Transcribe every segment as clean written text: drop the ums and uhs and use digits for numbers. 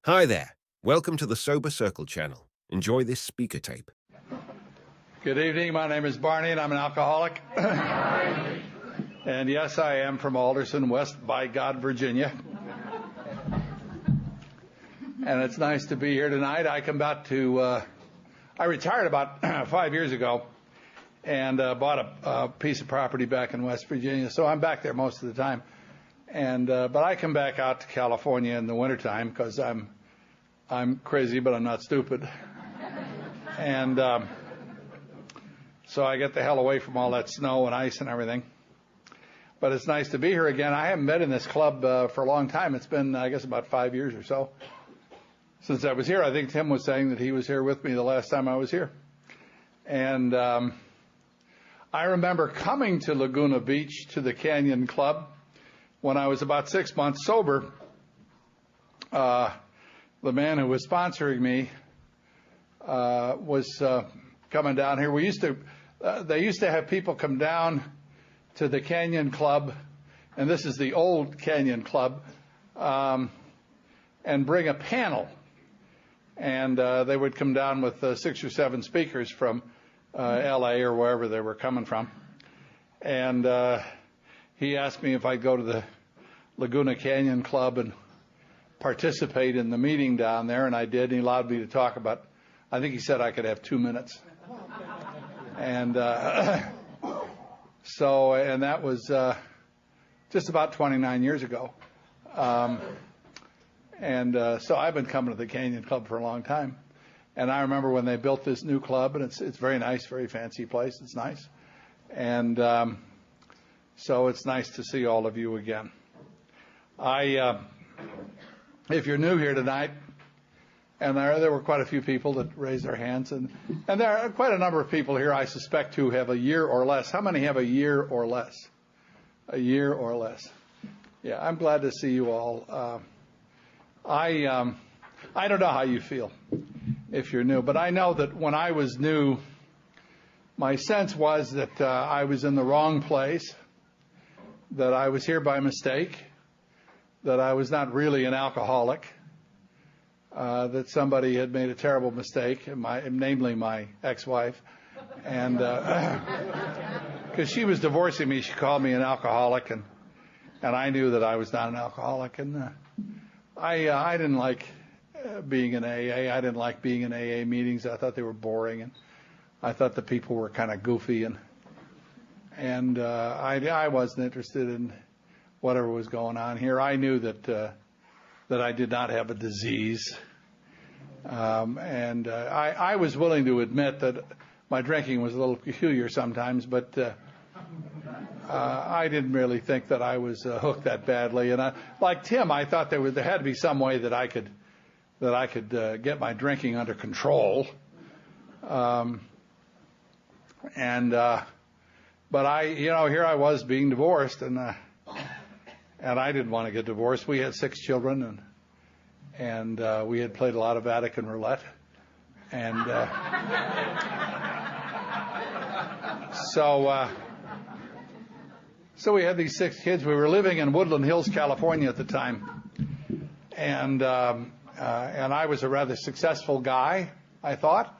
Hi there. Welcome to the Sober Circle channel. Enjoy this speaker tape. Good evening. My name is Barney, and I'm an alcoholic. And yes, I am from Alderson, West by God, Virginia. And it's nice to be here tonight. I retired about 5 years ago and bought a piece of property back in West Virginia, so I'm back there most of the time. And but I come back out to California in the wintertime because I'm crazy, but I'm not stupid. And so I get the hell away from all that snow and ice and everything. But it's nice to be here again. I haven't been in this club for a long time. It's been, I guess, about 5 years or so since I was here. I think Tim was saying that he was here with me the last time I was here. And I remember coming to Laguna Beach to the Canyon Club when I was about 6 months sober. The man who was sponsoring me was coming down here. They used to have people come down to the Canyon Club, and this is the old Canyon Club, and bring a panel. And they would come down with 6 or 7 speakers from L.A. or wherever they were coming from. And he asked me if I'd go to the Laguna Canyon Club and participate in the meeting down there, and I did. And he allowed me to talk about, I think he said I could have 2 minutes. And and that was just about 29 years ago. So I've been coming to the Canyon Club for a long time. And I remember when they built this new club, and it's very nice, very fancy place. It's nice. And so it's nice to see all of you again. If you're new here tonight, and there were quite a few people that raised their hands, and there are quite a number of people here, I suspect, who have a year or less. How many have a year or less? A year or less. Yeah, I'm glad to see you all. I don't know how you feel if you're new, but I know that when I was new, my sense was that I was in the wrong place, that I was here by mistake, that I was not really an alcoholic, that somebody had made a terrible mistake, namely my ex-wife, and because she was divorcing me, she called me an alcoholic, and I knew that I was not an alcoholic, and I didn't like being in AA. I didn't like being in AA meetings. I thought they were boring, and I thought the people were kind of goofy, and I wasn't interested in whatever was going on here. I knew that I did not have a disease, and I was willing to admit that my drinking was a little peculiar sometimes, but I didn't really think that I was hooked that badly. And like Tim, I thought there had to be some way that I could get my drinking under control. But here I was being divorced, and I didn't want to get divorced. We had 6 children, and we had played a lot of Vatican roulette, and so we had these 6 kids. We were living in Woodland Hills, California at the time, and I was a rather successful guy, I thought.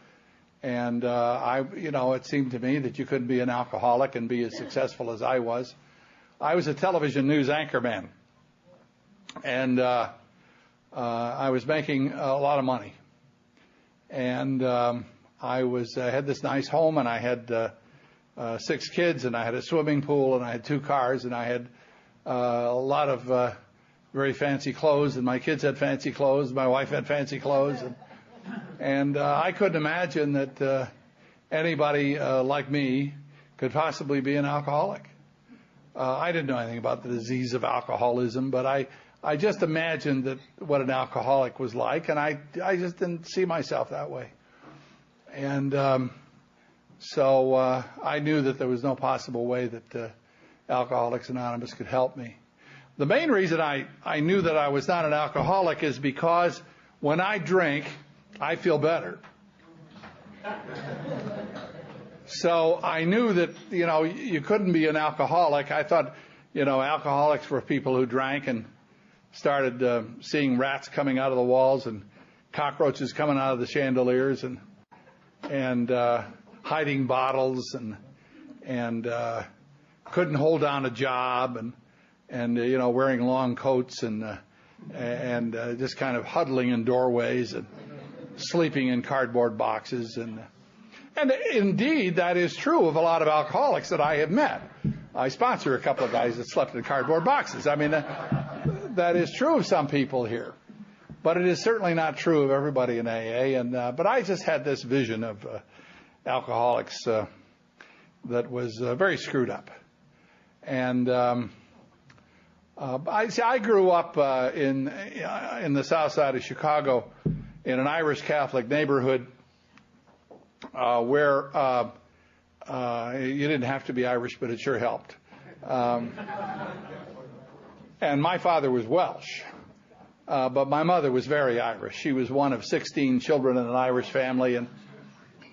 And it seemed to me that you couldn't be an alcoholic and be as successful as I was. I was a television news anchorman, and I was making a lot of money. And I had this nice home, and I had 6 kids, and I had a swimming pool, and I had 2 cars, and I had a lot of very fancy clothes, and my kids had fancy clothes, my wife had fancy clothes, and I couldn't imagine that anybody like me could possibly be an alcoholic. I didn't know anything about the disease of alcoholism, but I just imagined that what an alcoholic was like, and I just didn't see myself that way. And so I knew that there was no possible way that Alcoholics Anonymous could help me. The main reason I knew that I was not an alcoholic is because when I drink, I feel better. So I knew that, you couldn't be an alcoholic. I thought, alcoholics were people who drank and started seeing rats coming out of the walls and cockroaches coming out of the chandeliers and hiding bottles and couldn't hold down a job and wearing long coats and just kind of huddling in doorways and sleeping in cardboard boxes and indeed that is true of a lot of alcoholics that I have met. I sponsor a couple of guys that slept in cardboard boxes. I mean, that is true of some people here, but it is certainly not true of everybody in AA. But I just had this vision of alcoholics that was very screwed up. And I grew up in the south side of Chicago in an Irish Catholic neighborhood where you didn't have to be Irish, but it sure helped. And my father was Welsh, but my mother was very Irish. She was one of 16 children in an Irish family,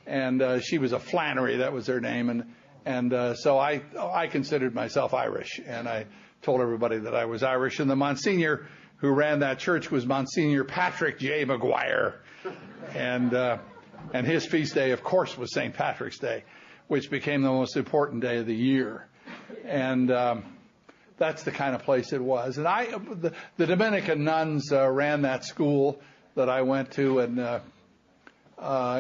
and she was a Flannery, that was her name, and so I considered myself Irish, and I told everybody that I was Irish. And the Monsignor who ran that church was Monsignor Patrick J. McGuire, and his feast day, of course, was St. Patrick's Day, which became the most important day of the year. And that's the kind of place it was. And the Dominican nuns ran that school that I went to, and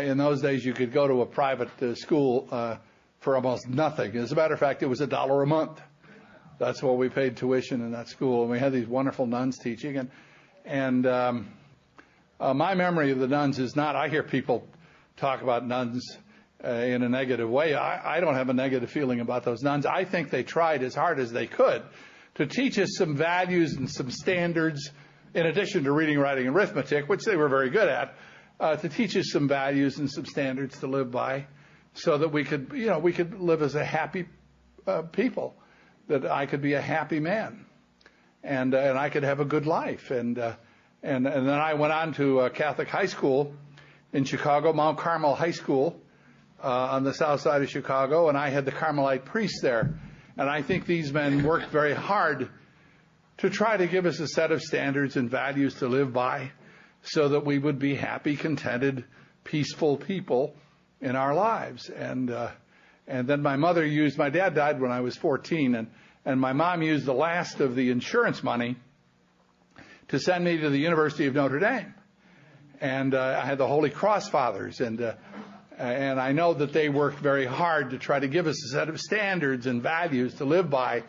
in those days you could go to a private school for almost nothing. As a matter of fact, it was $1 a month. That's what we paid tuition in that school, and we had these wonderful nuns teaching. And my memory of the nuns is not. I hear people talk about nuns in a negative way. I don't have a negative feeling about those nuns. I think they tried as hard as they could to teach us some values and some standards, in addition to reading, writing, and arithmetic, which they were very good at, to teach us some values and some standards to live by, so that we could live as a happy people, that I could be a happy man, and I could have a good life. And then I went on to Catholic high school in Chicago, Mount Carmel High School, on the south side of Chicago, and I had the Carmelite priests there. And I think these men worked very hard to try to give us a set of standards and values to live by, so that we would be happy, contented, peaceful people in our lives. And then my dad died when I was 14, and my mom used the last of the insurance money to send me to the University of Notre Dame. And I had the Holy Cross Fathers, and I know that they worked very hard to try to give us a set of standards and values to live by,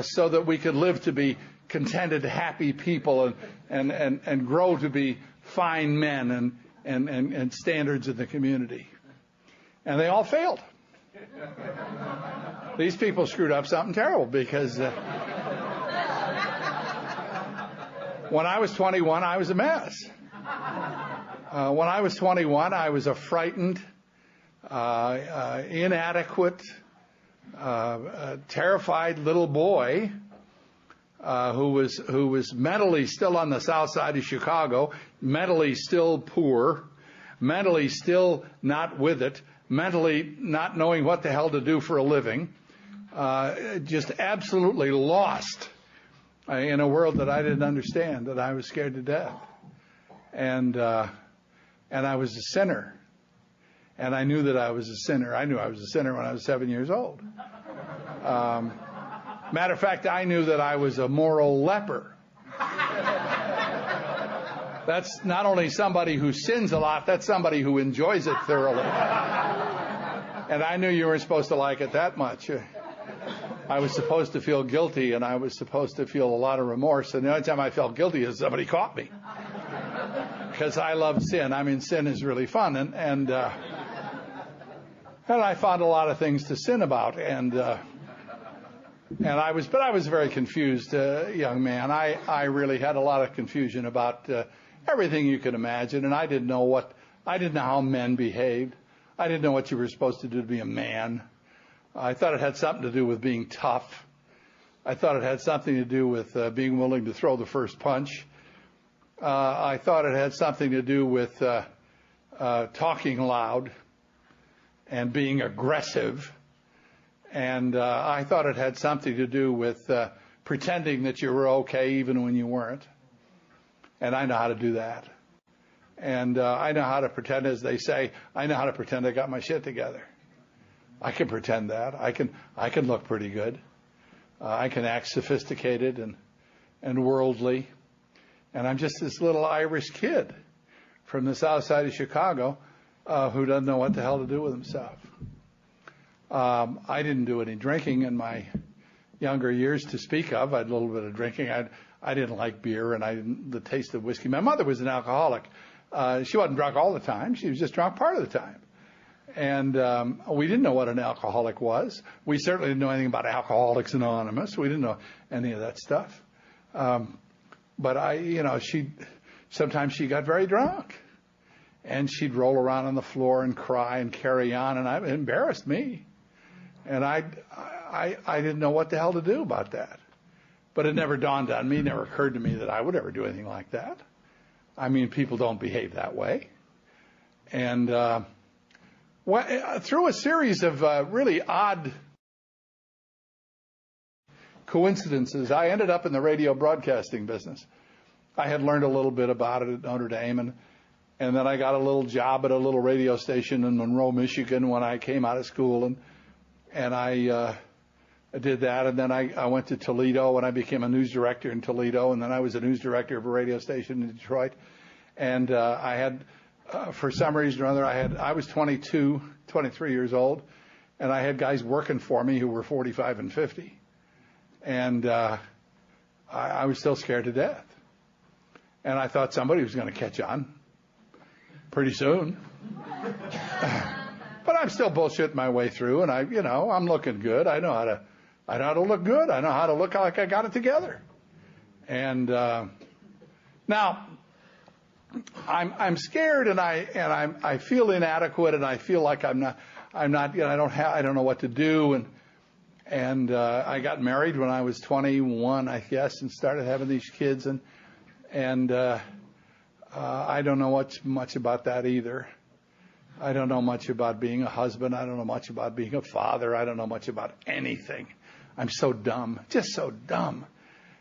so that we could live to be contented, happy people and grow to be fine men and standards in the community. And they all failed. These people screwed up something terrible, because when I was 21, I was a mess. When I was 21, I was a frightened, inadequate, terrified little boy who was mentally still on the south side of Chicago, mentally still poor, mentally still not with it, mentally not knowing what the hell to do for a living, just absolutely lost in a world that I didn't understand, that I was scared to death. And I was a sinner. And I knew that I was a sinner. I knew I was a sinner when I was 7 years old. Matter of fact, I knew that I was a moral leper. That's not only somebody who sins a lot, that's somebody who enjoys it thoroughly. And I knew you weren't supposed to like it that much. I was supposed to feel guilty, and I was supposed to feel a lot of remorse. And the only time I felt guilty is somebody caught me. Because I love sin. I mean, sin is really fun. And I found a lot of things to sin about. And I was a very confused young man. I really had a lot of confusion about everything you could imagine. And I didn't know how men behaved. I didn't know what you were supposed to do to be a man. I thought it had something to do with being tough. I thought it had something to do with being willing to throw the first punch. I thought it had something to do with talking loud and being aggressive. And I thought it had something to do with pretending that you were okay even when you weren't. And I know how to do that. And I know how to pretend, as they say, I know how to pretend I got my shit together. I can pretend that. I can look pretty good. I can act sophisticated and worldly. And I'm just this little Irish kid from the south side of Chicago who doesn't know what the hell to do with himself. I didn't do any drinking in my younger years to speak of. I had a little bit of drinking. I didn't like beer, and the taste of whiskey. My mother was an alcoholic. She wasn't drunk all the time. She was just drunk part of the time. And we didn't know what an alcoholic was. We certainly didn't know anything about Alcoholics Anonymous. We didn't know any of that stuff. But sometimes she got very drunk. And she'd roll around on the floor and cry and carry on, and it embarrassed me. And I didn't know what the hell to do about that. But it never dawned on me, never occurred to me that I would ever do anything like that. I mean, people don't behave that way. And through a series of really odd coincidences, I ended up in the radio broadcasting business. I had learned a little bit about it at Notre Dame, and then I got a little job at a little radio station in Monroe, Michigan when I came out of school, and I did that, and then I went to Toledo, and I became a news director in Toledo, and then I was a news director of a radio station in Detroit, and I had, for some reason or other, I was 23 years old, and I had guys working for me who were 45 and 50, and I was still scared to death, and I thought somebody was going to catch on pretty soon. But I'm still bullshitting my way through, and I'm looking good. I know how to look good. I know how to look like I got it together. And now I'm scared, and I feel inadequate, and I feel like I'm not. I don't know what to do, and I got married when I was 21, I guess, and started having these kids, and I don't know much about that either. I don't know much about being a husband. I don't know much about being a father. I don't know much about anything. I'm so dumb, just so dumb.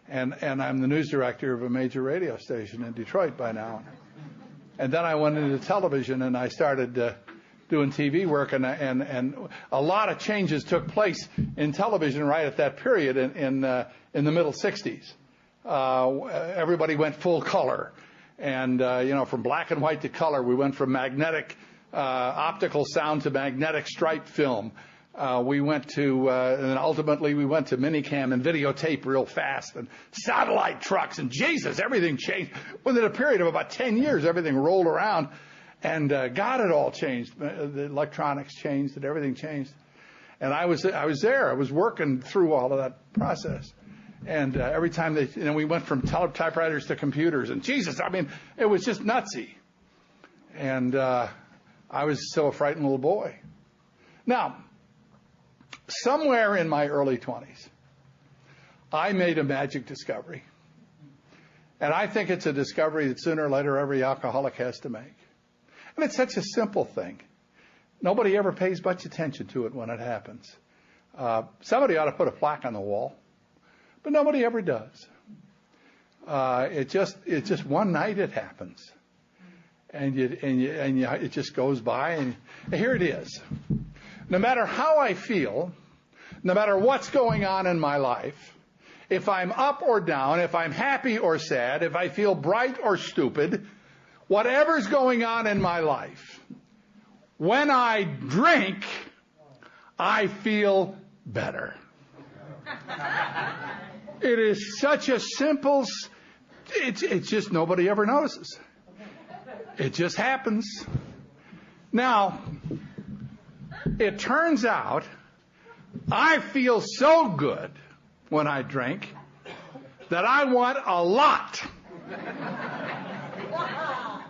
And I'm the news director of a major radio station in Detroit by now. And then I went into television, and I started doing TV work, and a lot of changes took place in television right at that period in the middle 60s. Everybody went full color. And, from black and white to color, we went from magnetic optical sound to magnetic stripe film. We went to, and ultimately we went to minicam and videotape real fast, and satellite trucks, and Jesus, everything changed. Within a period of about 10 years, everything rolled around, and God, it all changed. The electronics changed, and everything changed. And I was there. I was working through all of that process. And every time we went from typewriters to computers, and Jesus, it was just nutsy. And I was still a frightened little boy. Now, somewhere in my early 20s, I made a magic discovery. And I think it's a discovery that sooner or later every alcoholic has to make. And it's such a simple thing. Nobody ever pays much attention to it when it happens. Somebody ought to put a plaque on the wall. But nobody ever does. It's just one night it happens, and it just goes by. And here it is. No matter how I feel, no matter what's going on in my life, if I'm up or down, if I'm happy or sad, if I feel bright or stupid, whatever's going on in my life, when I drink, I feel better. It is such a simple, it's just nobody ever notices. It just happens. Now, it turns out I feel so good when I drink that I want a lot.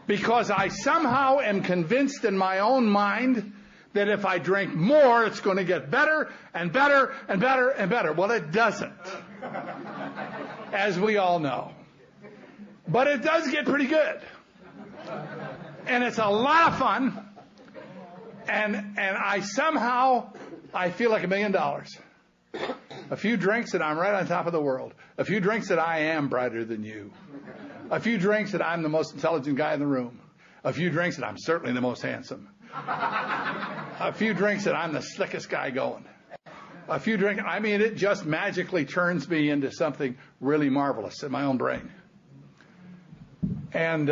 Because I somehow am convinced in my own mind that if I drink more, it's going to get better and better and better and better. Well, it doesn't, as we all know. But it does get pretty good. And it's a lot of fun. And I feel like $1 million. A few drinks and I'm right on top of the world. A few drinks that I am brighter than you. A few drinks that I'm the most intelligent guy in the room. A few drinks that I'm certainly the most handsome. A few drinks that I'm the slickest guy going. A few drinks, I mean, it just magically turns me into something really marvelous in my own brain. And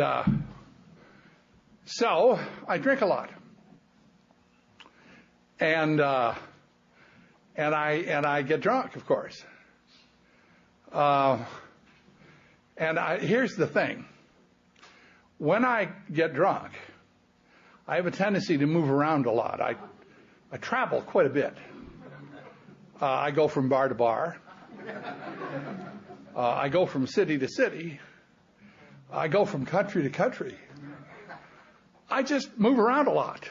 so I drink a lot. And I get drunk, of course. Here's the thing. When I get drunk, I have a tendency to move around a lot. I travel quite a bit. I go from bar to bar. I go from city to city. I go from country to country. I just move around a lot.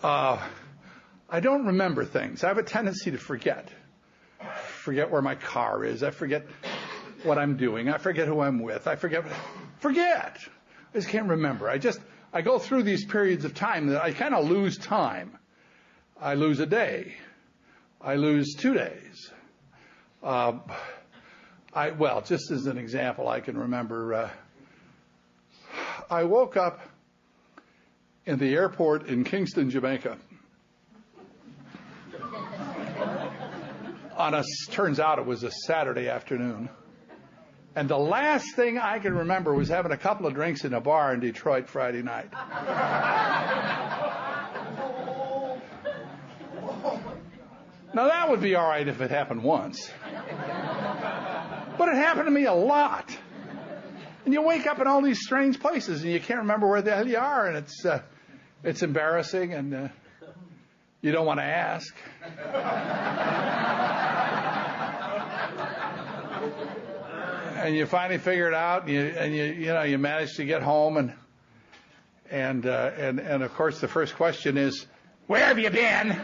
I don't remember things. I have a tendency to forget. Forget where my car is. I forget what I'm doing. I forget who I'm with. I forget. I just can't remember. I go through these periods of time that I kind of lose time. I lose a day. I lose 2 days. Just as an example, I can remember I woke up in the airport in Kingston, Jamaica. Turns out it was a Saturday afternoon. And the last thing I can remember was having a couple of drinks in a bar in Detroit Friday night. Now, that would be all right if it happened once. But it happened to me a lot. And you wake up in all these strange places, and you can't remember where the hell you are, and it's embarrassing, and you don't want to ask. And you finally figure it out, and you manage to get home, and of course the first question is, where have you been?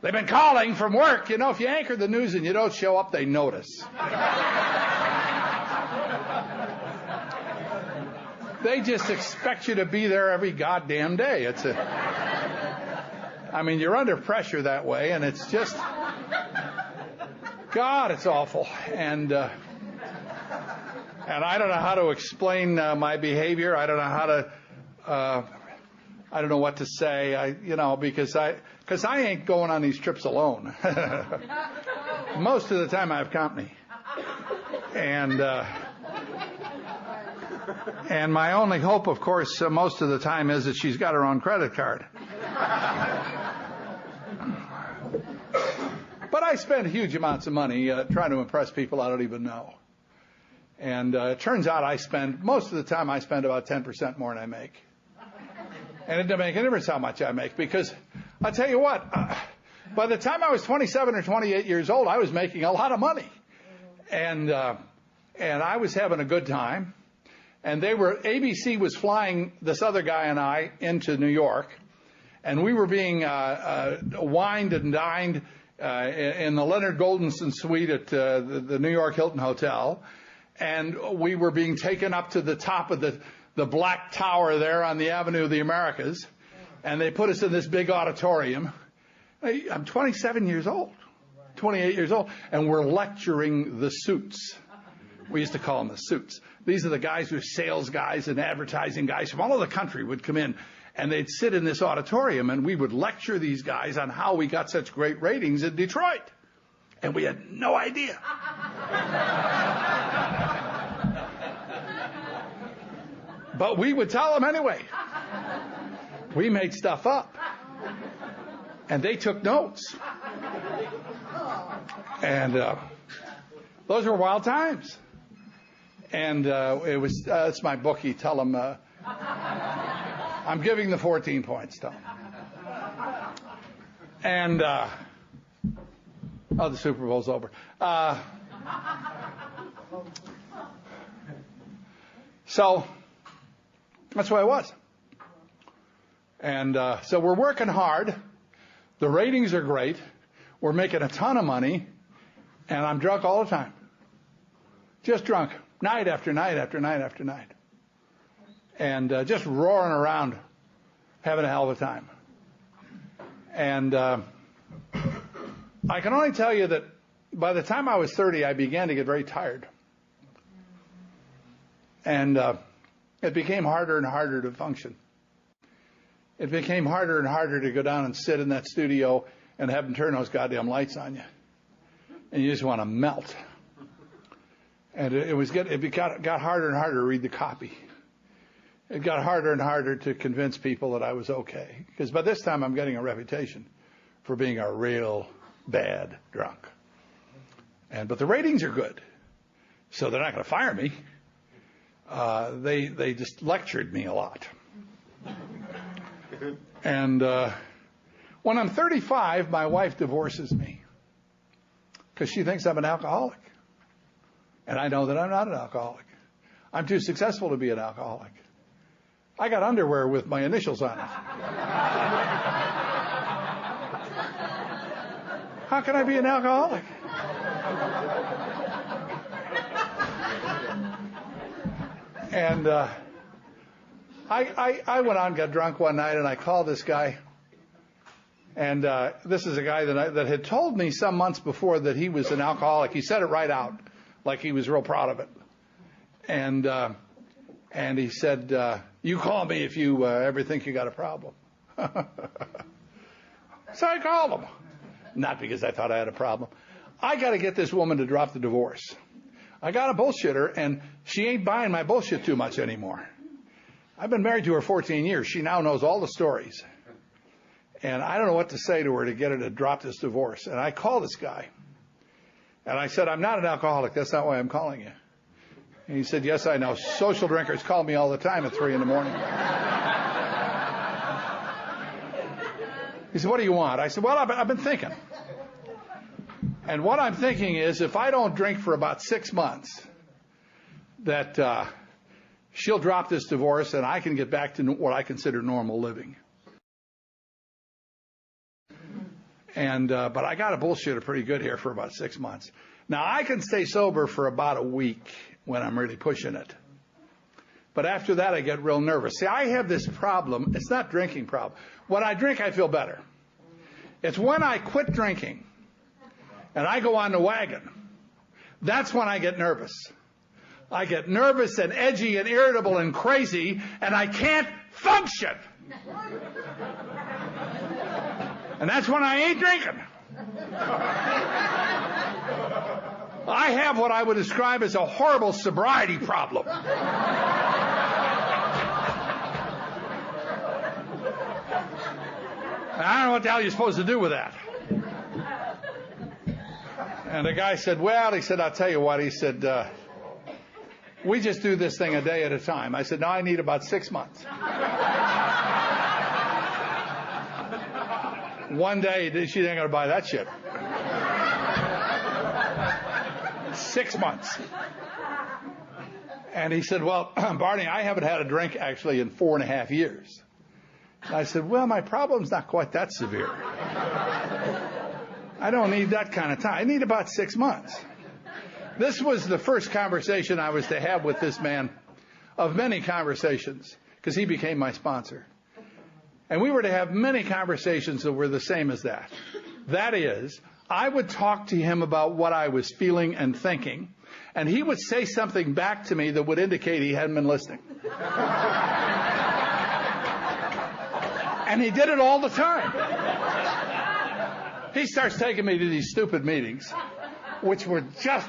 They've been calling from work. If you anchor the news and you don't show up, they notice. They just expect you to be there every goddamn day. You're under pressure that way, and it's just, God, it's awful. And I don't know how to explain my behavior. I don't know how to, I don't know what to say. Because I ain't going on these trips alone. Most of the time I have company. And my only hope, of course, most of the time is that she's got her own credit card. But I spend huge amounts of money trying to impress people I don't even know. And it turns out most of the time I spend about 10% more than I make. And it doesn't make any difference how much I make, because I'll tell you what, by the time I was 27 or 28 years old, I was making a lot of money. And I was having a good time. And ABC was flying this other guy and I into New York. And we were being wined and dined in the Leonard Goldenson suite at the New York Hilton Hotel. And we were being taken up to the top of the Black Tower there on the Avenue of the Americas. And they put us in this big auditorium. I'm 27 years old, 28 years old, and we're lecturing the suits. We used to call them the suits. These are the guys who are sales guys and advertising guys from all over the country would come in, and they'd sit in this auditorium, and we would lecture these guys on how we got such great ratings in Detroit. And we had no idea. But we would tell them anyway. We made stuff up. And they took notes. And those were wild times. And it's my bookie. Tell them, I'm giving the 14 points, tell them. And, the Super Bowl's over. So, that's where I was. And so we're working hard. The ratings are great. We're making a ton of money. And I'm drunk all the time. Just drunk. Night after night after night after night. And just roaring around, having a hell of a time. And I can only tell you that by the time I was 30, I began to get very tired. And it became harder and harder to function. It became harder and harder to go down and sit in that studio and have them turn those goddamn lights on you. And you just want to melt. And it got harder and harder to read the copy. It got harder and harder to convince people that I was okay. Because by this time, I'm getting a reputation for being a real bad drunk. But the ratings are good. So they're not going to fire me. They just lectured me a lot. And when I'm 35, my wife divorces me because she thinks I'm an alcoholic. And I know that I'm not an alcoholic. I'm too successful to be an alcoholic. I got underwear with my initials on it. How can I be an alcoholic? And I went out and got drunk one night, and I called this guy. And this is a guy that had told me some months before that he was an alcoholic. He said it right out, like he was real proud of it. And he said, you call me if you ever think you got a problem. So I called him. Not because I thought I had a problem. I got to get this woman to drop the divorce. I got a bullshitter, and she ain't buying my bullshit too much anymore. I've been married to her 14 years. She now knows all the stories. And I don't know what to say to her to get her to drop this divorce. And I called this guy. And I said, I'm not an alcoholic. That's not why I'm calling you. And he said, yes, I know. Social drinkers call me all the time at 3 in the morning. He said, what do you want? I said, well, I've been thinking. And what I'm thinking is if I don't drink for about 6 months, that she'll drop this divorce and I can get back to what I consider normal living. But I got a bullshitter pretty good here for about 6 months. Now, I can stay sober for about a week when I'm really pushing it. But after that, I get real nervous. See, I have this problem. It's not drinking problem. When I drink, I feel better. It's when I quit drinking and I go on the wagon, that's when I get nervous. I get nervous and edgy and irritable and crazy, and I can't function. And that's when I ain't drinking. I have what I would describe as a horrible sobriety problem. I don't know what the hell you're supposed to do with that. And the guy said, well, he said, I'll tell you what. He said, we just do this thing a day at a time. I said, no, I need about 6 months. One day, she ain't going to buy that shit. 6 months. And he said, well, Barney, I haven't had a drink actually in 4.5 years. I said, well, my problem's not quite that severe. I don't need that kind of time. I need about 6 months. This was the first conversation I was to have with this man of many conversations, because he became my sponsor. And we were to have many conversations that were the same as that. That is, I would talk to him about what I was feeling and thinking, and he would say something back to me that would indicate he hadn't been listening. And he did it all the time. He starts taking me to these stupid meetings, which were just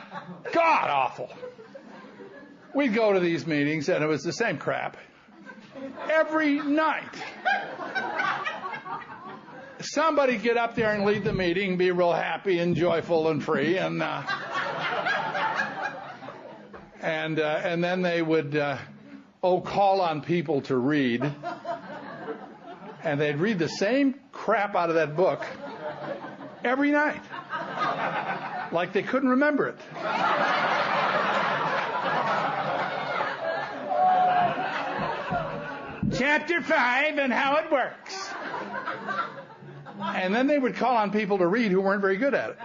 god-awful. We'd go to these meetings, and it was the same crap. Every night. Somebody get up there and lead the meeting, be real happy and joyful and free, and then they would call on people to read, and they'd read the same crap out of that book every night, like they couldn't remember it. Chapter 5 and how it works. And then they would call on people to read who weren't very good at it.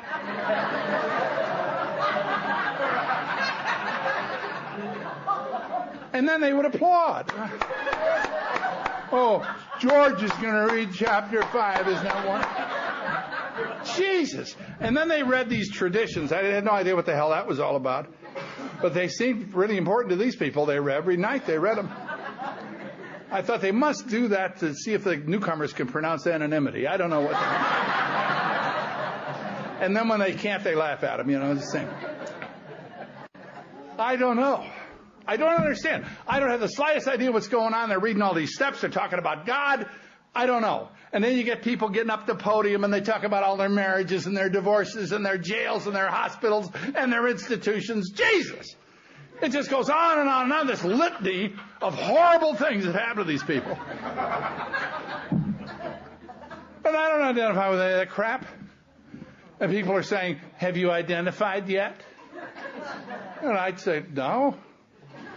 And then they would applaud. Oh, George is going to read chapter 5, isn't that one? Jesus. And then they read these traditions. I had no idea what the hell that was all about. But they seemed really important to these people. Every night they read them. I thought they must do that to see if the newcomers can pronounce anonymity. I don't know what. And then when they can't, they laugh at them. It's the same. I don't know. I don't understand. I don't have the slightest idea what's going on. They're reading all these steps. They're talking about God. I don't know. And then you get people getting up the podium and they talk about all their marriages and their divorces and their jails and their hospitals and their institutions. Jesus! It just goes on and on and on, this litany of horrible things that happen to these people. And I don't identify with any of that crap. And people are saying, have you identified yet? And I'd say, no.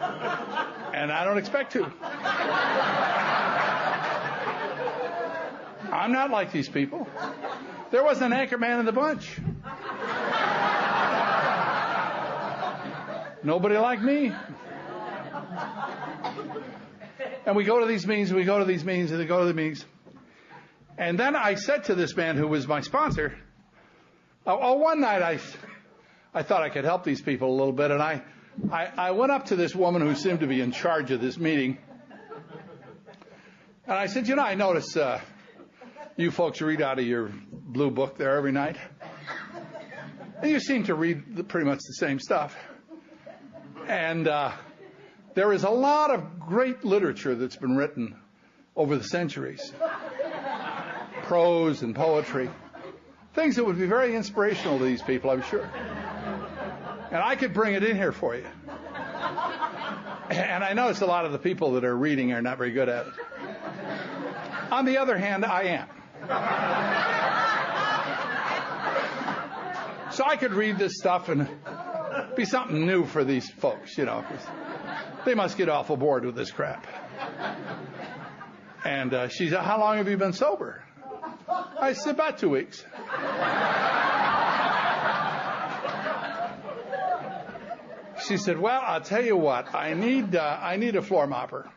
And I don't expect to. I'm not like these people. There wasn't an anchor man in the bunch. Nobody like me. And we go to these meetings, and we go to these meetings, and we go to the meetings. And then I said to this man who was my sponsor, one night I thought I could help these people a little bit, and I went up to this woman who seemed to be in charge of this meeting. And I said, I notice you folks read out of your blue book there every night. And you seem to read pretty much the same stuff. And there is a lot of great literature that's been written over the centuries. Prose and poetry. Things that would be very inspirational to these people, I'm sure. And I could bring it in here for you. And I notice a lot of the people that are reading are not very good at it. On the other hand, I am. So I could read this stuff and be something new for these folks, 'cause they must get awful bored with this crap. And she said, how long have you been sober? I said, about 2 weeks. She said, well, I'll tell you what, I need a floor mopper.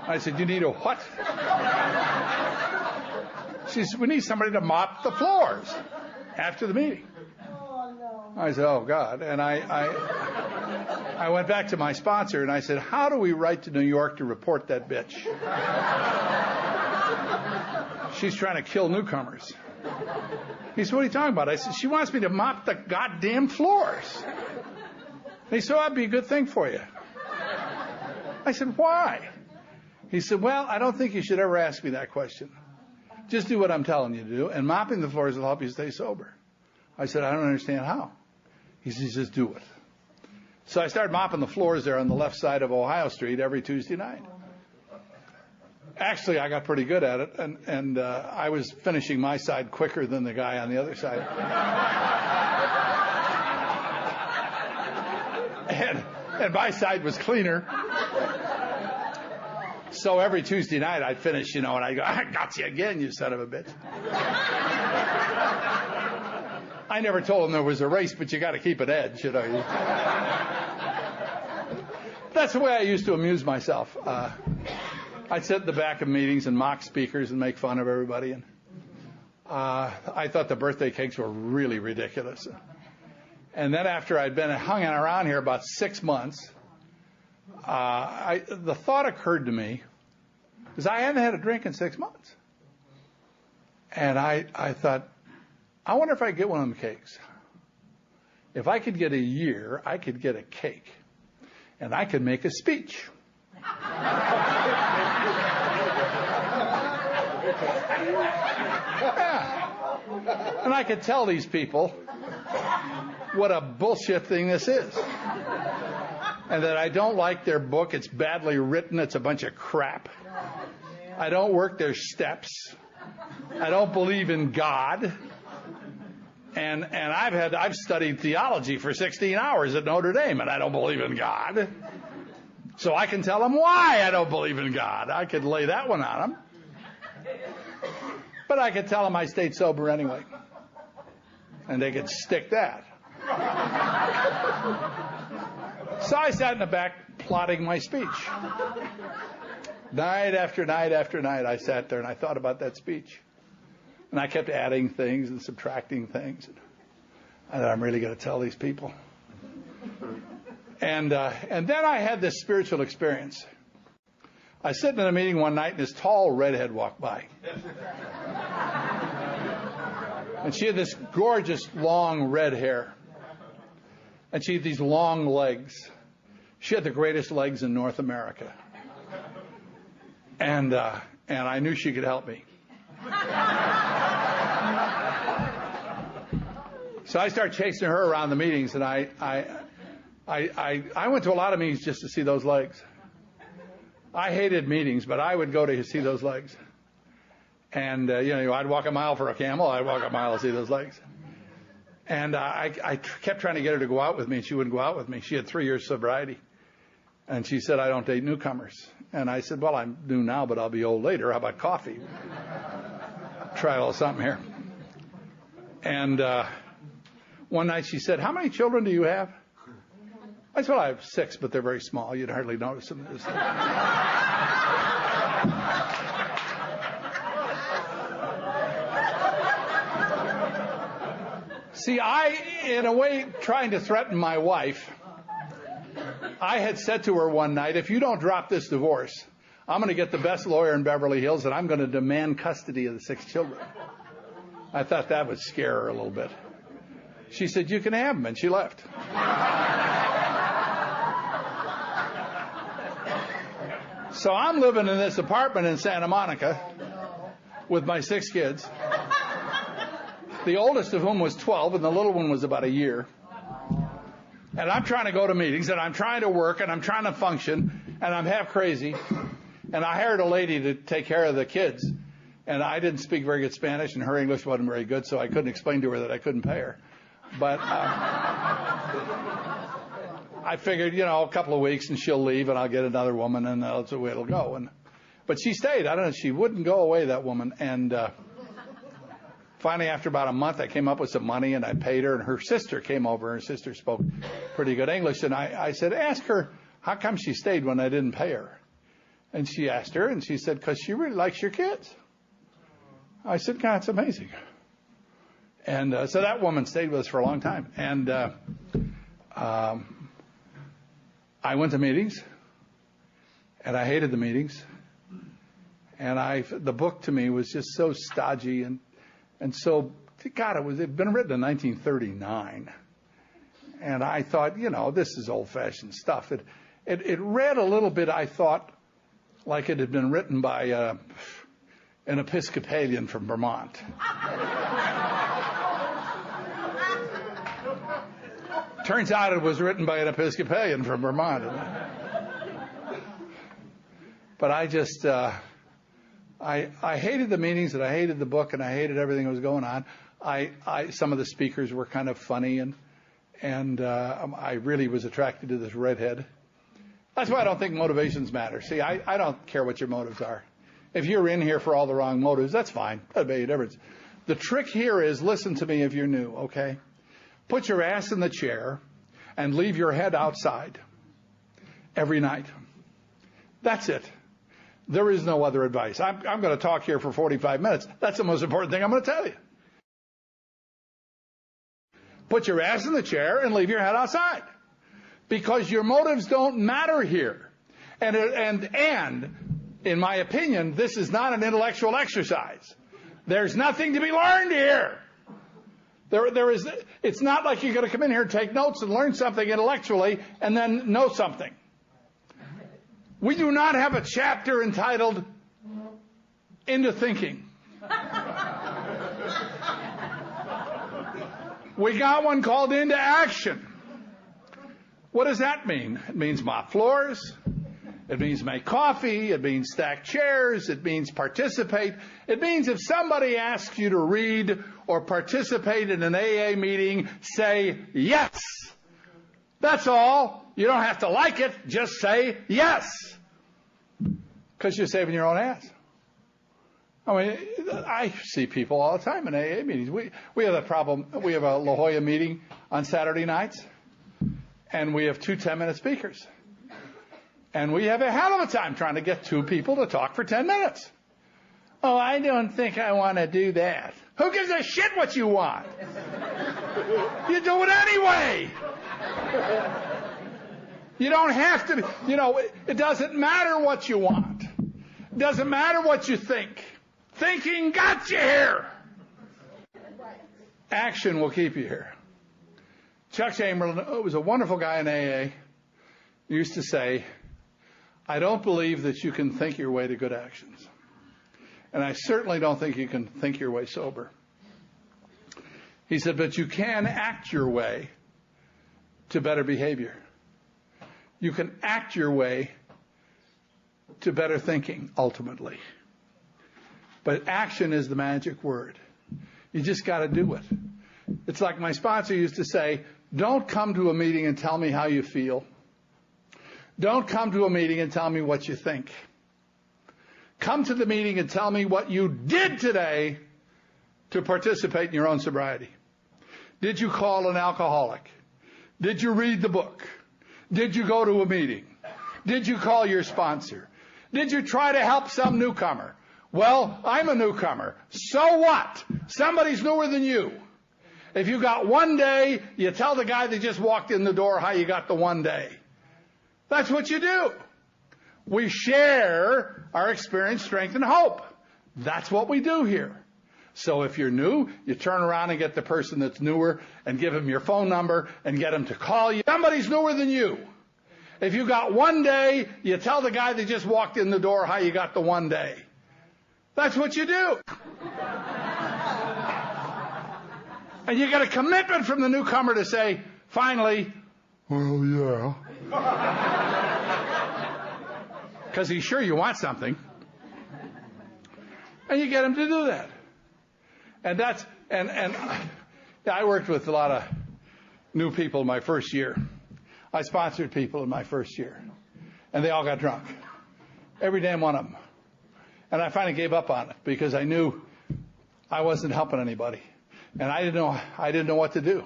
I said, you need a what? She said, we need somebody to mop the floors after the meeting. I said, oh, God. And I went back to my sponsor and I said, how do we write to New York to report that bitch? She's trying to kill newcomers. He said, what are you talking about? I said, she wants me to mop the goddamn floors. He said, that'd be a good thing for you. I said, why? He said, well, I don't think you should ever ask me that question. Just do what I'm telling you to do, and mopping the floors will help you stay sober. I said, I don't understand how. He says, just do it. So I started mopping the floors there on the left side of Ohio Street every Tuesday night. Actually, I got pretty good at it, and I was finishing my side quicker than the guy on the other side. And my side was cleaner. So every Tuesday night I'd finish, and I'd go, I got you again, you son of a bitch. I never told him there was a race, but you got to keep an edge, That's the way I used to amuse myself. I'd sit in the back of meetings and mock speakers and make fun of everybody. And I thought the birthday cakes were really ridiculous. And then after I'd been hanging around here about 6 months, the thought occurred to me, because I hadn't had a drink in 6 months. And I thought, I wonder if I could get one of them cakes. If I could get a year, I could get a cake. And I could make a speech. Yeah. And I could tell these people what a bullshit thing this is. And that I don't like their book. It's badly written. It's a bunch of crap. I don't work their steps. I don't believe in God. And I've studied theology for 16 hours at Notre Dame, and I don't believe in God. So I can tell them why I don't believe in God. I could lay that one on them. But I could tell them I stayed sober anyway. And they could stick that. So I sat in the back plotting my speech. Night after night after night, I sat there and I thought about that speech. And I kept adding things and subtracting things. I thought, I'm really going to tell these people. And then I had this spiritual experience. I was sitting in a meeting one night and this tall redhead walked by. And she had this gorgeous long red hair. And she had these long legs. She had the greatest legs in North America. And I knew she could help me. So I started chasing her around the meetings, and I went to a lot of meetings just to see those legs. I hated meetings, but I would go to see those legs. And, I'd walk a mile for a camel. I'd walk a mile to see those legs. And I kept trying to get her to go out with me, and she wouldn't go out with me. She had 3 years sobriety. And she said, I don't date newcomers. And I said, well, I'm new now, but I'll be old later. How about coffee? Try a little something here. And one night she said, how many children do you have? I said, well, I have 6, but they're very small. You'd hardly notice them. See, in a way, trying to threaten my wife, I had said to her one night, if you don't drop this divorce, I'm going to get the best lawyer in Beverly Hills and I'm going to demand custody of the 6 children. I thought that would scare her a little bit. She said, you can have them, and she left. So I'm living in this apartment in Santa Monica with my 6 kids, the oldest of whom was 12, and the little one was about a year. And I'm trying to go to meetings, and I'm trying to work, and I'm trying to function, and I'm half crazy. And I hired a lady to take care of the kids, and I didn't speak very good Spanish, and her English wasn't very good, so I couldn't explain to her that I couldn't pay her. But I figured, a couple of weeks, and she'll leave, and I'll get another woman, and that's the way it'll go. But she stayed. I don't know. She wouldn't go away, that woman. And finally, after about a month, I came up with some money, and I paid her, and her sister came over. Her sister spoke pretty good English, and I said, ask her how come she stayed when I didn't pay her. And she asked her, and she said, because she really likes your kids. I said, God, it's amazing. And so that woman stayed with us for a long time. And I went to meetings, and I hated the meetings. And the book to me was just so stodgy and so, God, it had been written in 1939. And I thought, this is old-fashioned stuff. It read a little bit, I thought, like it had been written by an Episcopalian from Vermont. Turns out it was written by an Episcopalian from Vermont. But I just, I hated the meetings, and I hated the book, and I hated everything that was going on. Some of the speakers were kind of funny, and I really was attracted to this redhead. That's why I don't think motivations matter. See, I don't care what your motives are. If you're in here for all the wrong motives, that's fine. Doesn't make a difference. The trick here is, listen to me if you're new, okay? Put your ass in the chair and leave your head outside every night. That's it. There is no other advice. I'm going to talk here for 45 minutes. That's the most important thing I'm going to tell you. Put your ass in the chair and leave your head outside. Because your motives don't matter here. And in my opinion, this is not an intellectual exercise. There's nothing to be learned here. It's not like you're going to come in here and take notes and learn something intellectually and then know something. We do not have a chapter entitled Into Thinking. We got one called Into Action. What does that mean? It means mop floors. It means make coffee. It means stack chairs. It means participate. It means if somebody asks you to read or participate in an AA meeting, say yes. That's all. You don't have to like it. Just say yes. Because you're saving your own ass. I mean, I see people all the time in AA meetings. We have a problem. We have a La Jolla meeting on Saturday nights, and we have 2 10-minute speakers. And we have a hell of a time trying to get two people to talk for 10 minutes. Oh, I don't think I want to do that. Who gives a shit what you want? You do it anyway. You don't have to, it doesn't matter what you want. It doesn't matter what you think. Thinking got you here. Action will keep you here. Chuck Chamberlain was a wonderful guy in AA. He used to say, I don't believe that you can think your way to good actions. And I certainly don't think you can think your way sober. He said, but you can act your way to better behavior. You can act your way to better thinking, ultimately. But action is the magic word. You just got to do it. It's like my sponsor used to say, don't come to a meeting and tell me how you feel. Don't come to a meeting and tell me what you think. Come to the meeting and tell me what you did today to participate in your own sobriety. Did you call an alcoholic? Did you read the book? Did you go to a meeting? Did you call your sponsor? Did you try to help some newcomer? Well, I'm a newcomer. So what? Somebody's newer than you. If you got one day, you tell the guy that just walked in the door how you got the one day. That's what you do. We share our experience, strength, and hope. That's what we do here. So if you're new, you turn around and get the person that's newer and give them your phone number and get them to call you. Somebody's newer than you. If you got one day, you tell the guy that just walked in the door how you got the one day. That's what you do. And you get a commitment from the newcomer to say, finally, well, yeah. Because he's sure you want something. And you get him to do that. And I worked with a lot of new people in my first year. I sponsored people in my first year. And they all got drunk. Every damn one of them. And I finally gave up on it because I knew I wasn't helping anybody. And I didn't know what to do.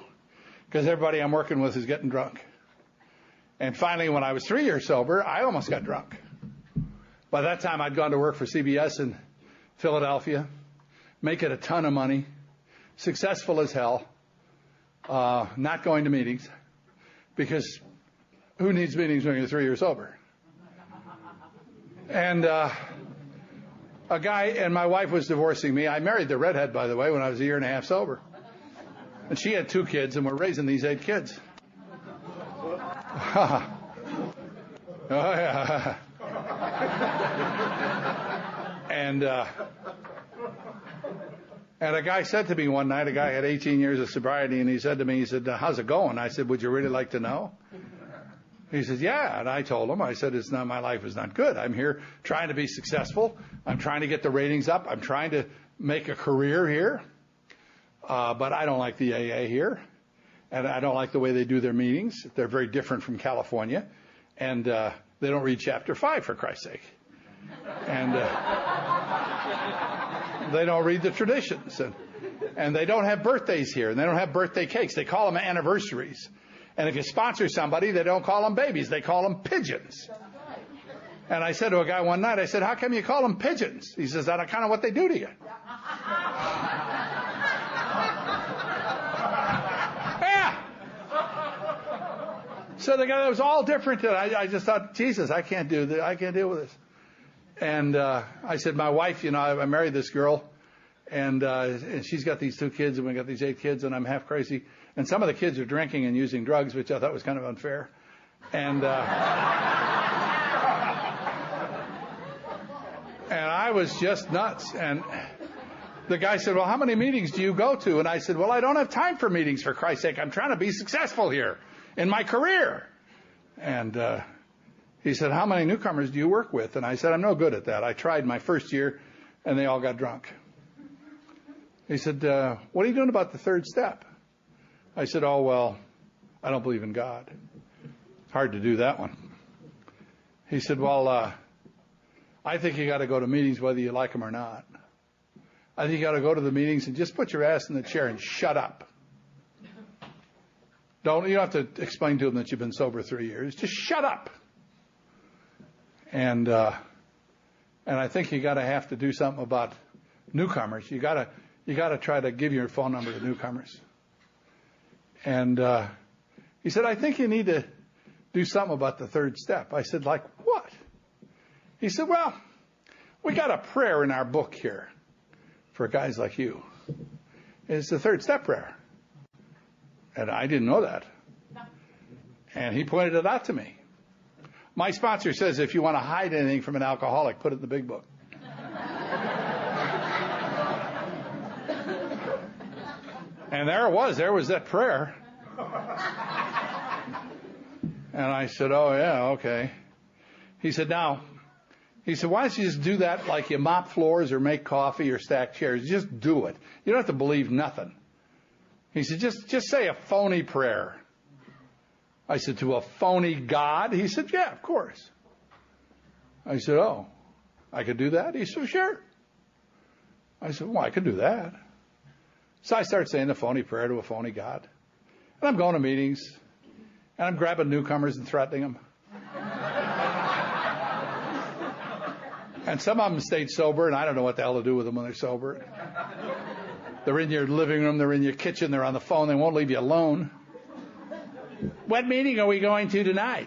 Because everybody I'm working with is getting drunk. And finally, when I was 3 years sober, I almost got drunk. By that time, I'd gone to work for CBS in Philadelphia, making a ton of money, successful as hell, not going to meetings, because who needs meetings when you're 3 years sober? And a guy, and my wife was divorcing me. I married the redhead, by the way, when I was a year and a half sober. And she had 2 kids, and we're raising these 8 kids. Oh, yeah. And a guy said to me one night, a guy had 18 years of sobriety, and he said to me, he said, how's it going? I said, would you really like to know? He said, yeah. And I told him, I said, my life is not good. I'm here trying to be successful. I'm trying to get the ratings up. I'm trying to make a career here. But I don't like the AA here. And I don't like the way they do their meetings. They're very different from California. And they don't read chapter 5, for Christ's sake. And they don't read the traditions. And they don't have birthdays here. And they don't have birthday cakes. They call them anniversaries. And if you sponsor somebody, they don't call them babies. They call them pigeons. And I said to a guy one night, I said, how come you call them pigeons? He says, that's kind of what they do to you. Yeah. So the guy, that was all different. And I just thought, Jesus, I can't do this. I can't deal with this. And I said, my wife, I married this girl. And she's got these 2 kids, and we got these 8 kids, and I'm half crazy. And some of the kids are drinking and using drugs, which I thought was kind of unfair. And I was just nuts. And the guy said, well, how many meetings do you go to? And I said, well, I don't have time for meetings, for Christ's sake. I'm trying to be successful here in my career. And he said, how many newcomers do you work with? And I said, I'm no good at that. I tried my first year, and they all got drunk. He said, what are you doing about the 3rd step? I said, oh, well, I don't believe in God. It's hard to do that one. He said, well, I think you got to go to meetings whether you like them or not. I think you got to go to the meetings and just put your ass in the chair and shut up. You don't have to explain to them that you've been sober 3 years. Just shut up. And I think you got to have to do something about newcomers. You got to try to give your phone number to newcomers. And he said, I think you need to do something about the third step. I said, like what? He said, well, we got a prayer in our book here for guys like you. It's the third step prayer. And I didn't know that. And he pointed it out to me. My sponsor says if you want to hide anything from an alcoholic, put it in the big book. And there it was. There was that prayer. And I said, oh, yeah, okay. He said, why don't you just do that like you mop floors or make coffee or stack chairs? Just do it. You don't have to believe nothing. He said, just say a phony prayer. I said, to a phony God? He said, yeah, of course. I said, oh, I could do that? He said, sure. I said, well, I could do that. So I started saying the phony prayer to a phony God. And I'm going to meetings, and I'm grabbing newcomers and threatening them. And some of them stayed sober, and I don't know what the hell to do with them when they're sober. They're in your living room, they're in your kitchen, they're on the phone, they won't leave you alone. What meeting are we going to tonight?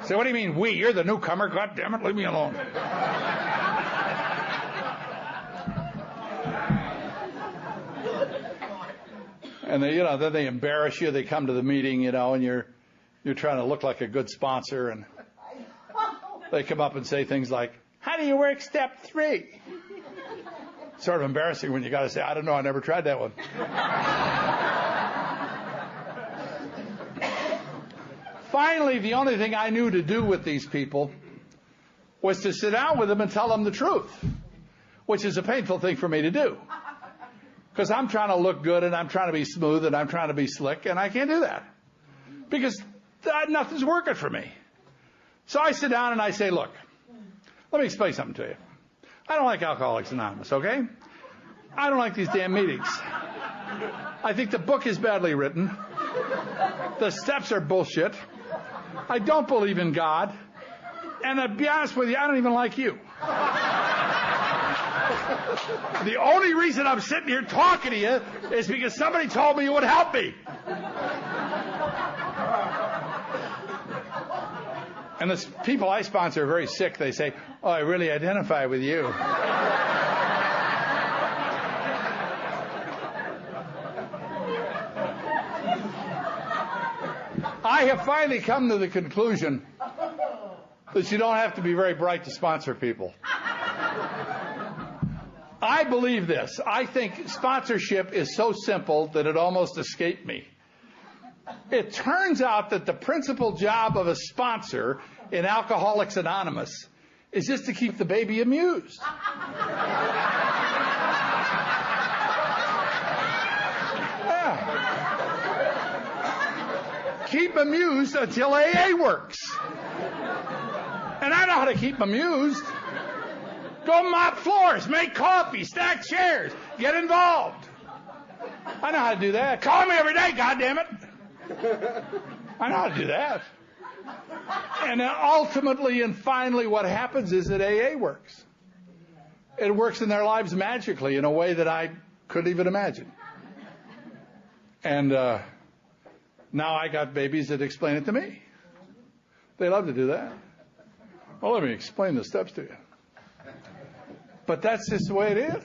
So what do you mean, we? You're the newcomer. God damn it, leave me alone. And they, then they embarrass you. They come to the meeting, and you're trying to look like a good sponsor, and they come up and say things like, how do you work step 3? Sort of embarrassing when you got to say, I don't know, I never tried that one. Finally, the only thing I knew to do with these people was to sit down with them and tell them the truth, which is a painful thing for me to do. Because I'm trying to look good, and I'm trying to be smooth, and I'm trying to be slick, and I can't do that. Because nothing's working for me. So I sit down and I say, look, let me explain something to you. I don't like Alcoholics Anonymous, okay? I don't like these damn meetings. I think the book is badly written. The steps are bullshit. I don't believe in God. And to be honest with you, I don't even like you. The only reason I'm sitting here talking to you is because somebody told me it would help me. And the people I sponsor are very sick. They say, oh, I really identify with you. I have finally come to the conclusion that you don't have to be very bright to sponsor people. I believe this. I think sponsorship is so simple that it almost escaped me. It turns out that the principal job of a sponsor in Alcoholics Anonymous is just to keep the baby amused. Yeah. Keep amused until AA works. And I know how to keep amused. Go mop floors, make coffee, stack chairs, get involved. I know how to do that. Call me every day, goddammit. I know how to do that. And then ultimately and finally what happens is that AA works. It works in their lives magically in a way that I couldn't even imagine. And now I got babies that explain it to me. They love to do that. Well, let me explain the steps to you. But that's just the way it is.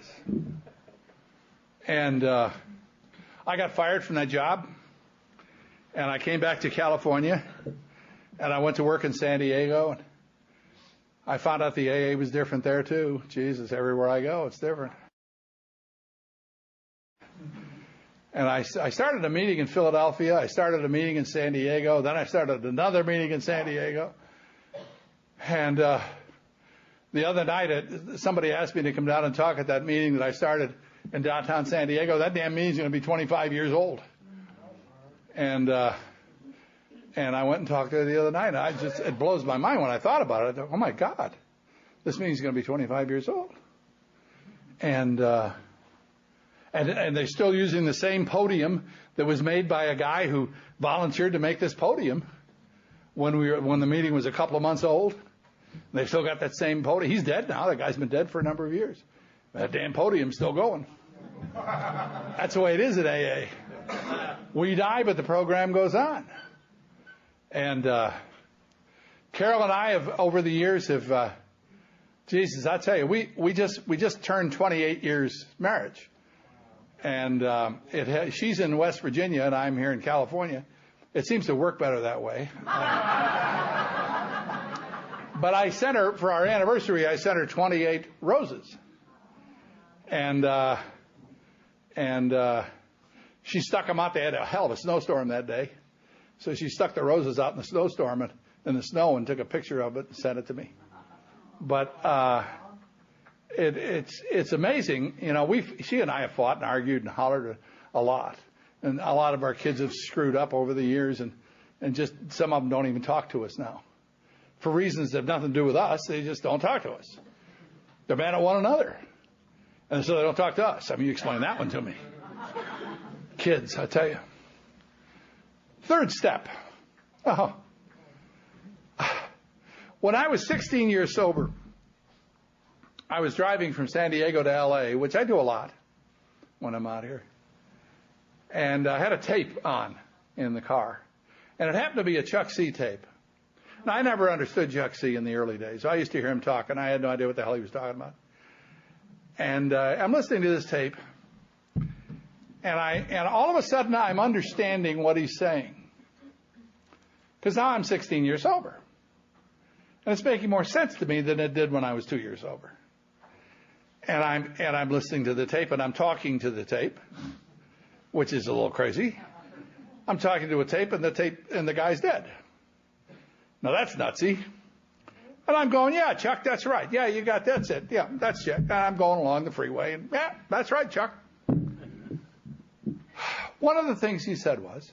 And I got fired from that job. And I came back to California. And I went to work in San Diego. And I found out the AA was different there, too. Jesus, everywhere I go, it's different. And I started a meeting in Philadelphia. I started a meeting in San Diego. Then I started another meeting in San Diego. And the other night, somebody asked me to come down and talk at that meeting that I started in downtown San Diego. That damn meeting's going to be 25 years old. And I went and talked to her the other night. And it blows my mind when I thought about it. I thought, oh my God, this meeting's going to be 25 years old. And they're still using the same podium that was made by a guy who volunteered to make this podium. when the meeting was a couple of months old. They still got that same podium. He's dead now. That guy's been dead for a number of years. That damn podium's still going. That's the way it is at AA. We die, but the program goes on. And Carol and I have, over the years, Jesus, I tell you, we just turned 28 years marriage. And she's in West Virginia, and I'm here in California. It seems to work better that way. But I sent her, for our anniversary, I sent her 28 roses. And she stuck them out. They had a hell of a snowstorm that day. So she stuck the roses out in the snowstorm and in the snow and took a picture of it and sent it to me. But it's amazing. You know, she and I have fought and argued and hollered a lot. And a lot of our kids have screwed up over the years, and just some of them don't even talk to us now. For reasons that have nothing to do with us, they just don't talk to us. They're mad at one another. And so they don't talk to us. I mean, you explain that one to me. Kids, I tell you. Third step. Oh. When I was 16 years sober, I was driving from San Diego to L.A., which I do a lot when I'm out here. And I had a tape on in the car. And it happened to be a Chuck C tape. Now, I never understood Chuck C in the early days. I used to hear him talk, and I had no idea what the hell he was talking about. And I'm listening to this tape, and all of a sudden I'm understanding what he's saying. Because now I'm 16 years sober. And it's making more sense to me than it did when I was 2 years sober. And I'm listening to the tape, and I'm talking to the tape, which is a little crazy. I'm talking to a tape, and the guy's dead. Now that's nutsy. And I'm going, yeah, Chuck, that's right. Yeah, you got that's it. Yeah, that's Chuck. And I'm going along the freeway, and yeah, that's right, Chuck. One of the things he said was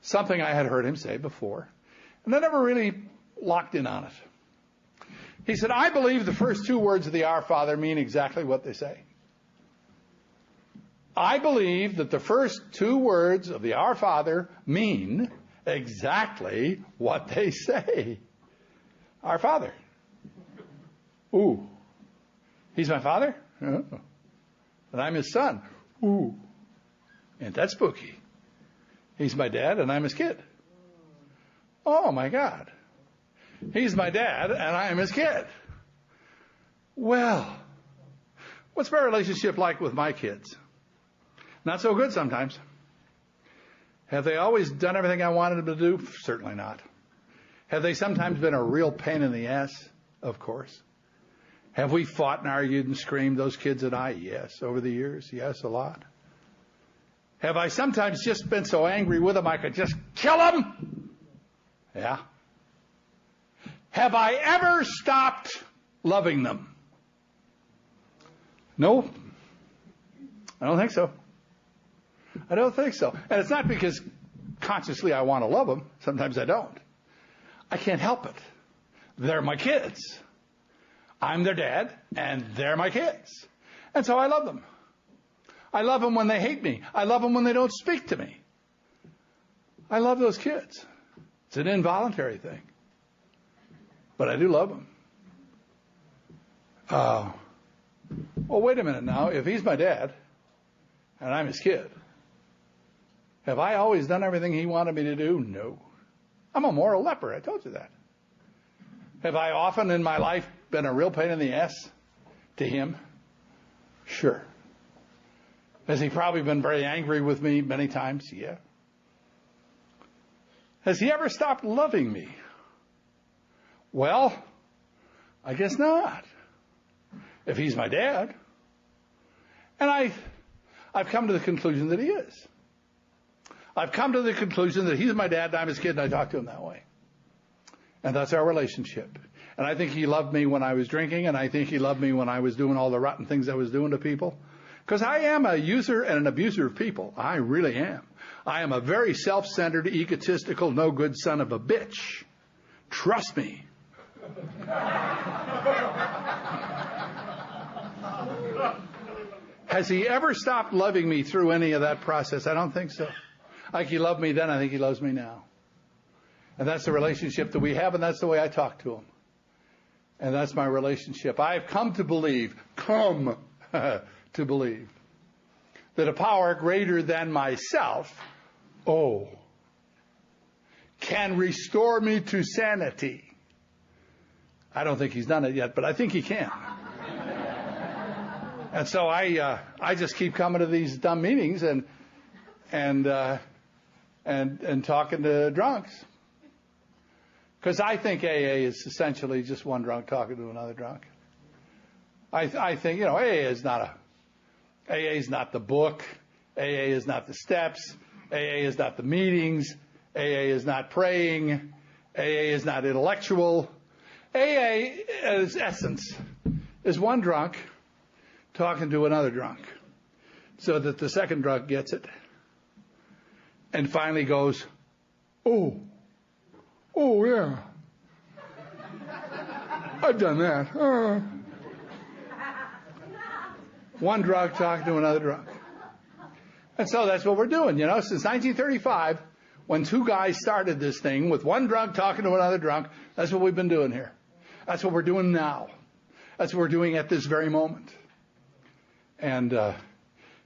something I had heard him say before, and I never really locked in on it. He said, I believe the first two words of the Our Father mean exactly what they say. I believe that the first two words of the Our Father mean exactly what they say. Our Father. Ooh. He's my father? Oh. And I'm his son. Ooh. Ain't that spooky? He's my dad and I'm his kid. Oh my God. He's my dad and I am his kid. Well, what's my relationship like with my kids? Not so good sometimes. Have they always done everything I wanted them to do? Certainly not. Have they sometimes been a real pain in the ass? Of course. Have we fought and argued and screamed, those kids and I? Yes. Over the years? Yes, a lot. Have I sometimes just been so angry with them I could just kill them? Yeah. Have I ever stopped loving them? No. I don't think so. I don't think so. And it's not because consciously I want to love them. Sometimes I don't. I can't help it. They're my kids. I'm their dad, and they're my kids. And so I love them. I love them when they hate me. I love them when they don't speak to me. I love those kids. It's an involuntary thing. But I do love them. Well, wait a minute now. If he's my dad, and I'm his kid, have I always done everything he wanted me to do? No. I'm a moral leper. I told you that. Have I often in my life been a real pain in the ass to him? Sure. Has he probably been very angry with me many times? Yeah. Has he ever stopped loving me? Well, I guess not. If he's my dad. And I've come to the conclusion that he is. I've come to the conclusion that he's my dad and I'm his kid and I talk to him that way. And that's our relationship. And I think he loved me when I was drinking, and I think he loved me when I was doing all the rotten things I was doing to people. Because I am a user and an abuser of people. I really am. I am a very self-centered, egotistical, no-good son of a bitch. Trust me. Has he ever stopped loving me through any of that process? I don't think so. Like he loved me then, I think he loves me now. And that's the relationship that we have, and that's the way I talk to him. And that's my relationship. I've come to believe, that a power greater than myself, can restore me to sanity. I don't think he's done it yet, but I think he can. And so I just keep coming to these dumb meetings and talking to drunks. Because I think AA is essentially just one drunk talking to another drunk. I think, AA is not the book. AA is not the steps. AA is not the meetings. AA is not praying. AA is not intellectual. AA, at its essence, is one drunk talking to another drunk so that the second drunk gets it and finally goes, oh, yeah, I've done that. One drunk talking to another drunk. And so that's what we're doing, since 1935, when two guys started this thing with one drunk talking to another drunk. That's what we've been doing here. That's what we're doing now. That's what we're doing at this very moment. And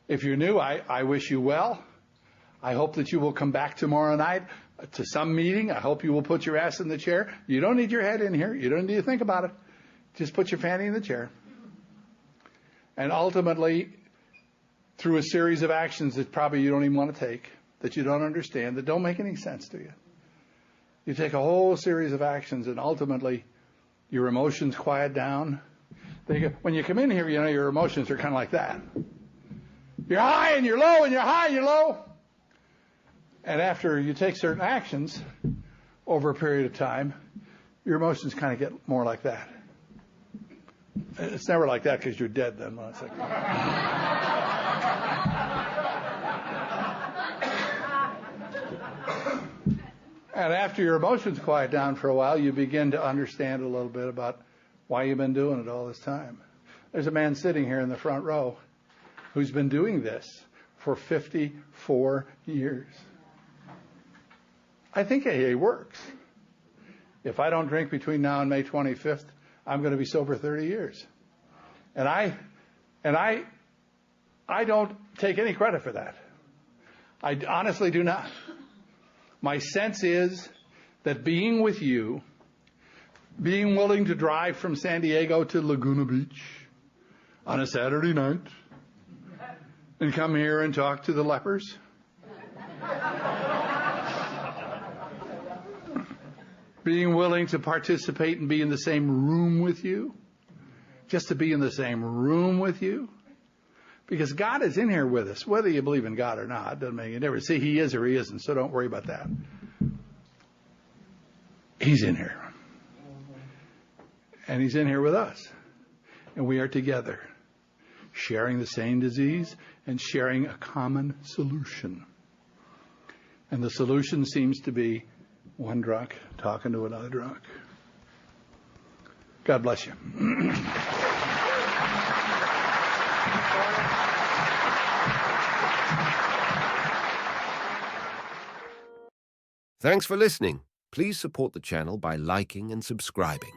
if you're new, I wish you well. I hope that you will come back tomorrow night to some meeting. I hope you will put your ass in the chair. You don't need your head in here. You don't need to think about it. Just put your fanny in the chair. And ultimately, through a series of actions that probably you don't even want to take, that you don't understand, that don't make any sense to you. You take a whole series of actions, and ultimately, your emotions quiet down. When you come in here, your emotions are kind of like that. You're high and you're low, and you're high and you're low. And after you take certain actions over a period of time, your emotions kind of get more like that. It's never like that because you're dead then. When it's like And after your emotions quiet down for a while, you begin to understand a little bit about why you've been doing it all this time. There's a man sitting here in the front row who's been doing this for 54 years. I think AA works. If I don't drink between now and May 25th, I'm going to be sober 30 years. And I don't take any credit for that. I honestly do not. My sense is that being with you, being willing to drive from San Diego to Laguna Beach on a Saturday night and come here and talk to the lepers, being willing to participate and be in the same room with you, just to be in the same room with you, because God is in here with us, whether you believe in God or not. Doesn't make any difference. See, He is or He isn't, so don't worry about that. He's in here. And He's in here with us. And we are together, sharing the same disease and sharing a common solution. And the solution seems to be one drunk talking to another drunk. God bless you. Thanks for listening. Please support the channel by liking and subscribing.